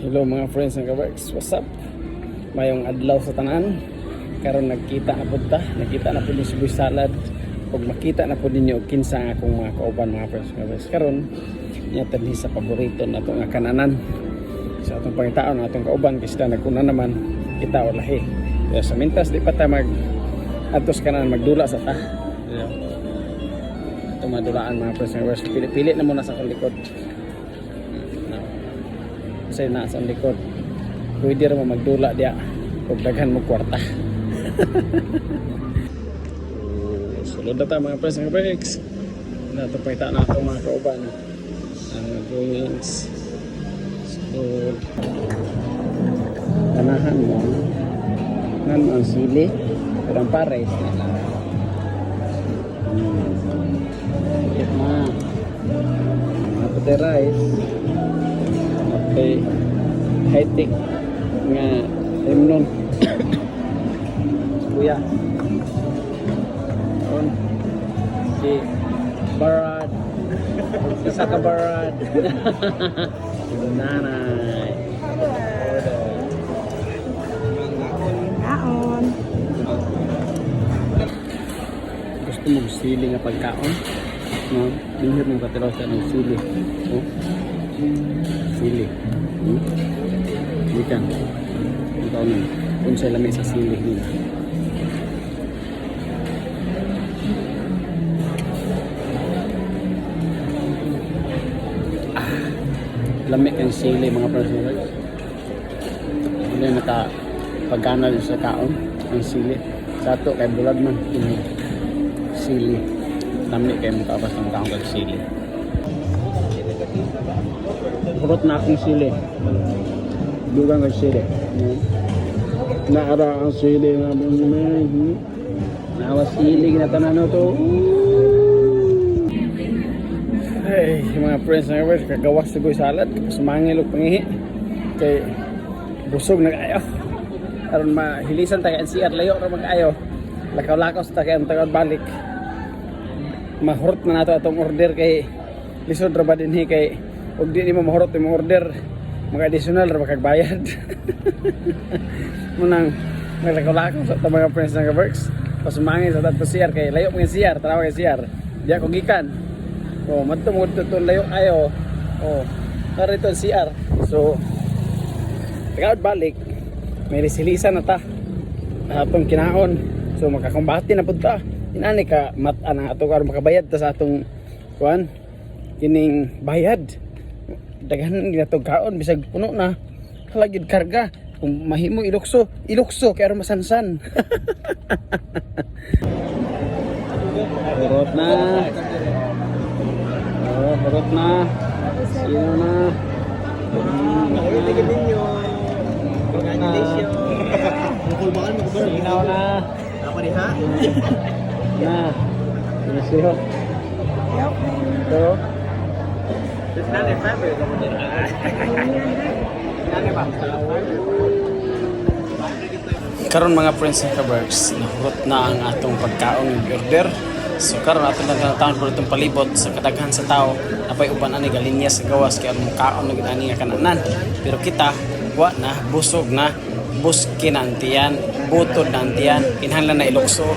Hello mga friends ng Kabarks, what's up? Mayong adlaw sa tanan. Karon nakita na po ta, nakita na po yung Cebu salad. Pag makita na po ninyo kinsa ang akong mga kauban mga friends ng Kabarks. Karon niya tanhi sa paborito na itong kananan. Sa atong pangitaon, atong kauban kisda nagkuna naman kita o lahi. Kaya sa mintas di pa ta atos kanan magdula sa ta. Ito madulaan mga friends ng Kabarks. Pili-pili na muna sa akong likod. Kasi nasa likod pwede rin magdula dia kung daghan mo kwarta. Sulod na tayo mga friends ng Kabarks. Natapayta na ito mga kauban ang drinks. Sulod ganahan mo nan ang sili parang pares na lang. Ikit na mga pati rice. Okay, high-tech nga lemnon. Kuya on si Barad isa ka Barad. Nanay Kaon. gusto mong sili nga pagkaon, no? Bihir mong katilaw siya ng sili, no? Sili. Ikan. Ito nun. Kung sa lamay sa sili nila. Lamig ang sili mga personal. Ano yung pagkana sa kaon ang sili. Sa ito kay bulad man. Sili. Lamig kayo makapas ng kaon kag sili. Kurot na akong sili. Dugang kag sili. Naara ang sili na bunay. Nawa sili ginatanan to. Hey, mga friends na kabarks, kagawas sa goy salad. Sumangil og pangihi. Kay busog na kayo. Aron mahilisan tayo ang CR layo ra mag-ayo. Lakaw-lakaw sa tayo ang tagad balik. Mahurot na nato atong order kay lisod ra ba dinhi kay ug di mo mahurot yung order mga additional ra makagbayad. Munang naglakaw-lakaw sa mga friends ng Kabarks. Pasumangil sa tatlo CR kay layo mga CR, tarawa kay CR. Di ako gikan. Oh, madto to layo ayo. Oh, narito ang CR. So, tagad balik. May resilisan na ta. Atong kinaon. So, makakumbati na pud ta. Inani ka mat-ana ato karon makabayad ta sa atong kuan kining bayad. Daghan ginatog kaon bisag puno na. Halagid karga. Kung mahimo ilukso kay aron masansan. Burot na. Oh, burot na. Sino na? Nakikiligin ninyo. Congratulations. Sinaw na. Ako ni ha? Na. Siyo. So, This not a fabric. karon mga friends ng Kabarks, nahurot na ang atong pagkaon ng order. So karon atong nagkataon po itong palibot sa kadaghan sa tao napay uban ani galinya sa gawas kay ang kaon na gani nga kananan. Pero kita wa na busog na, buski na ang tiyan, butod na ang tiyan, kinahanglan na ilukso.